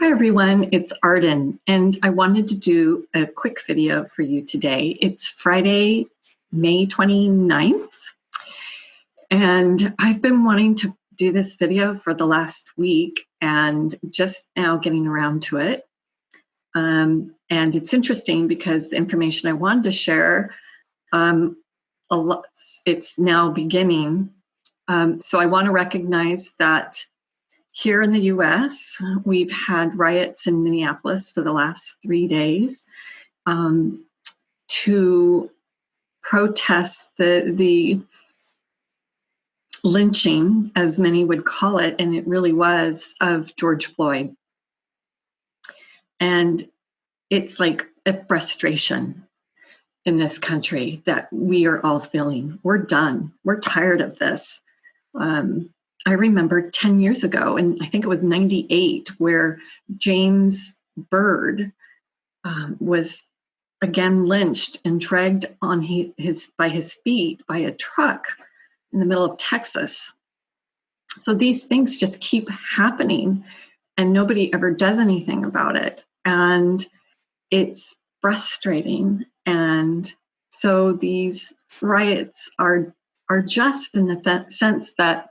Hi everyone, it's Arden, and I wanted to do a quick video for you today. It's Friday, May 29th, and I've been wanting to do this video for the last week and just now getting around to it. And it's interesting because the information I wanted to share, it's now beginning. So I want to recognize that here in the US, we've had riots in Minneapolis for the last 3 days to protest the lynching, as many would call it, and it really was, of George Floyd. And it's like a frustration in this country that we are all feeling. We're done. We're tired of this. I remember 10 years ago, and I think it was 98, where James Byrd was again lynched and dragged on by his feet by a truck in the middle of Texas. So these things just keep happening and nobody ever does anything about it. And it's frustrating. And so these riots are just in the sense that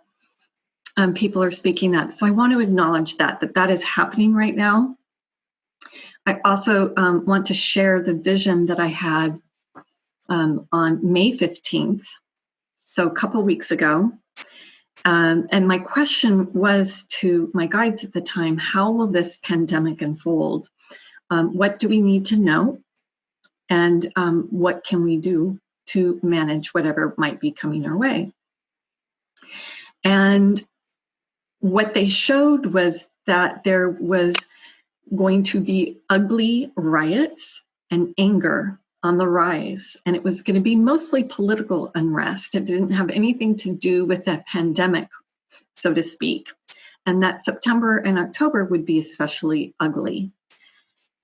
people are speaking up. So I want to acknowledge that is happening right now. I also want to share the vision that I had on May 15th, so a couple weeks ago. And my question was to my guides at the time, how will this pandemic unfold? What do we need to know? And what can we do to manage whatever might be coming our way? And what they showed was that there was going to be ugly riots and anger on the rise. And it was going to be mostly political unrest. It didn't have anything to do with that pandemic, so to speak. And that September and October would be especially ugly.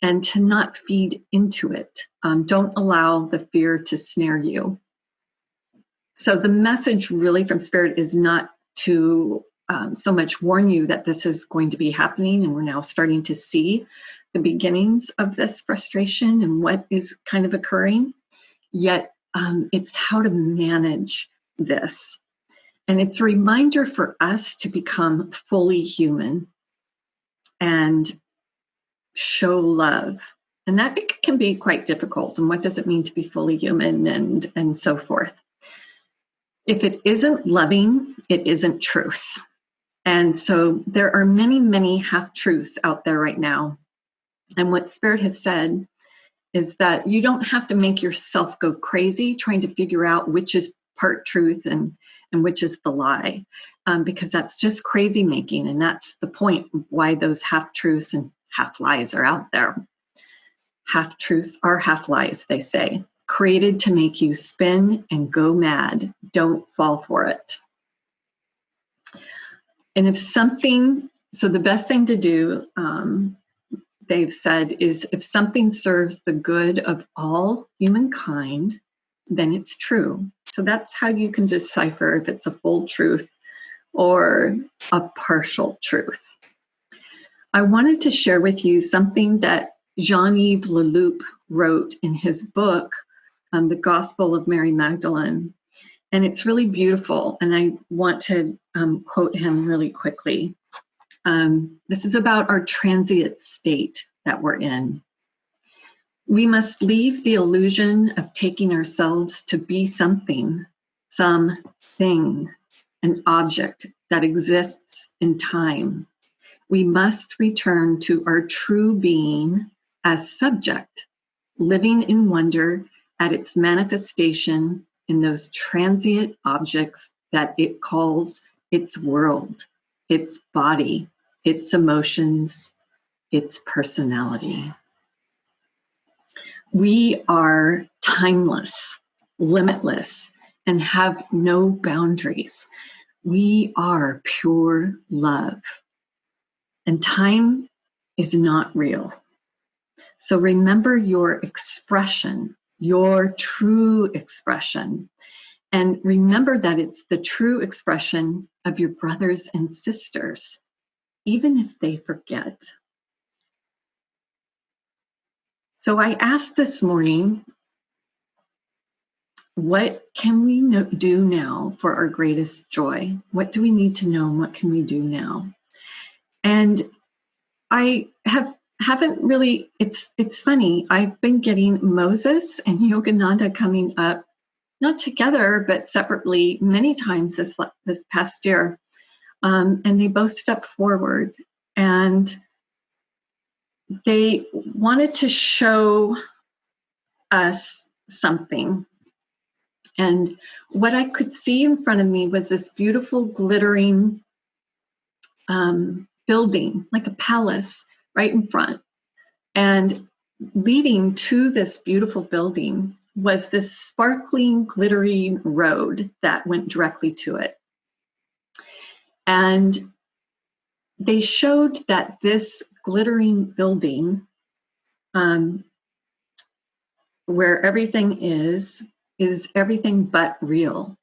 And to not feed into it. Don't allow the fear to snare you. So the message really from Spirit is not to so much warn you that this is going to be happening, and we're now starting to see the beginnings of this frustration and what is kind of occurring. Yet it's how to manage this. And it's a reminder for us to become fully human and show love. And that can be quite difficult. And what does it mean to be fully human and so forth? If it isn't loving, it isn't truth. And so there are many, many half-truths out there right now. And what Spirit has said is that you don't have to make yourself go crazy trying to figure out which is part truth and which is the lie, because that's just crazy making. And that's the point of why those half-truths and half-lies are out there. Half-truths are half-lies, they say, created to make you spin and go mad. Don't fall for it. And so the best thing to do, they've said, is if something serves the good of all humankind, then it's true. So that's how you can decipher if it's a full truth or a partial truth. I wanted to share with you something that Jean-Yves Leloup wrote in his book, The Gospel of Mary Magdalene. And it's really beautiful, and I want to quote him really quickly. This is about our transient state that we're in. We must leave the illusion of taking ourselves to be something, an object that exists in time. We must return to our true being as subject, living in wonder at its manifestation in those transient objects that it calls its world, its body, its emotions, its personality. We are timeless, limitless, and have no boundaries. We are pure love. And time is not real. So remember your expression, your true expression. And remember that it's the true expression of your brothers and sisters, even if they forget. So I asked this morning, what can we do now for our greatest joy? What do we need to know, and what can we do now? And I haven't really, it's funny, I've been getting Moses and Yogananda coming up, not together, but separately many times this past year. And they both stepped forward and they wanted to show us something. And what I could see in front of me was this beautiful glittering building, like a palace right in front. And leading to this beautiful building was this sparkling, glittering road that went directly to it. And they showed that this glittering building, where everything is everything but real,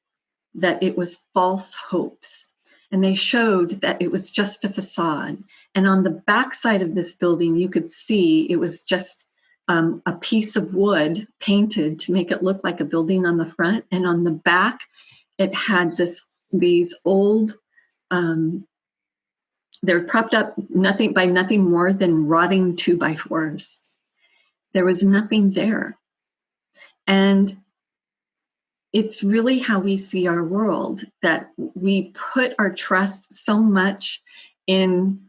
that it was false hopes. And they showed that it was just a facade. And on the backside of this building, you could see it was just a piece of wood painted to make it look like a building on the front. And on the back, it had these old, they're propped up by nothing more than rotting 2x4s. There was nothing there. And it's really how we see our world, that we put our trust so much in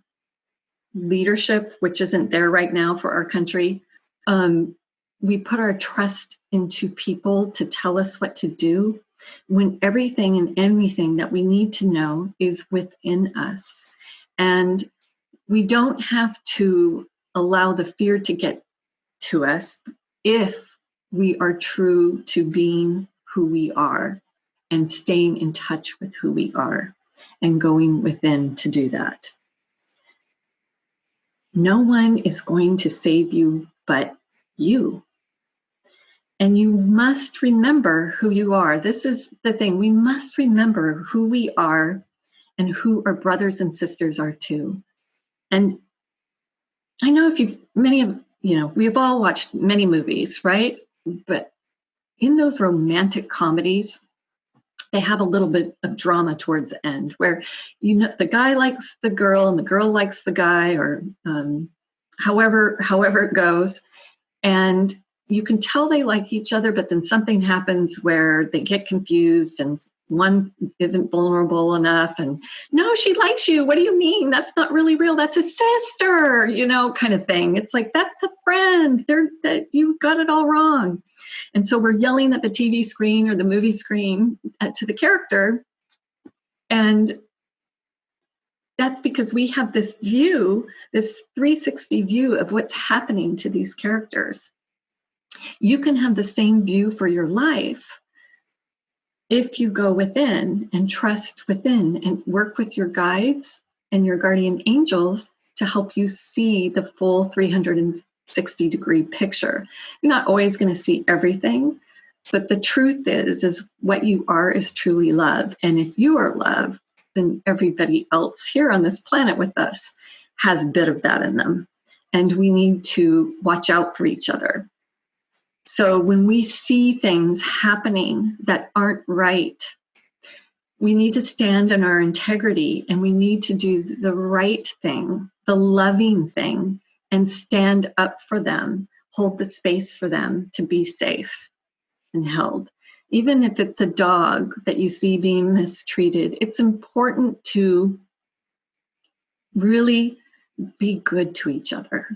leadership, which isn't there right now for our country. We put our trust into people to tell us what to do, when everything and anything that we need to know is within us. And we don't have to allow the fear to get to us if we are true to being who we are and staying in touch with who we are and going within to do that. No one is going to save you but you. And you must remember who you are. This is the thing. We must remember who we are and who our brothers and sisters are too. And I know we've all watched many movies, right? But in those romantic comedies, they have a little bit of drama towards the end where, the guy likes the girl and the girl likes the guy, or however it goes. And you can tell they like each other, but then something happens where they get confused and one isn't vulnerable enough. And no, she likes you. What do you mean? That's not really real. That's a sister, kind of thing. It's like, that's a friend. You got it all wrong. And so we're yelling at the TV screen or the movie screen to the character. And that's because we have this view, this 360 view of what's happening to these characters. You can have the same view for your life if you go within and trust within and work with your guides and your guardian angels to help you see the full 360-degree picture. You're not always going to see everything, but the truth is what you are is truly love. And if you are love, then everybody else here on this planet with us has a bit of that in them. And we need to watch out for each other. So when we see things happening that aren't right, we need to stand in our integrity and we need to do the right thing, the loving thing, and stand up for them, hold the space for them to be safe and held. Even if it's a dog that you see being mistreated, it's important to really be good to each other.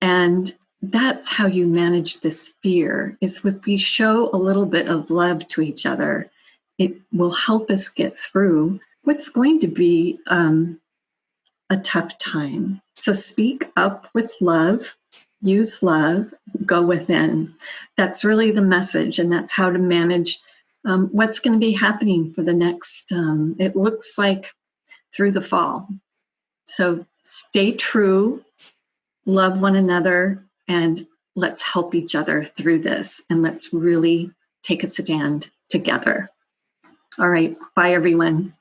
And that's how you manage this fear, is if we show a little bit of love to each other, it will help us get through what's going to be a tough time. So speak up with love, use love, go within. That's really the message, and that's how to manage what's going to be happening for the next, it looks like through the fall. So stay true, love one another, and let's help each other through this, and let's really take a stand together. All right, bye everyone.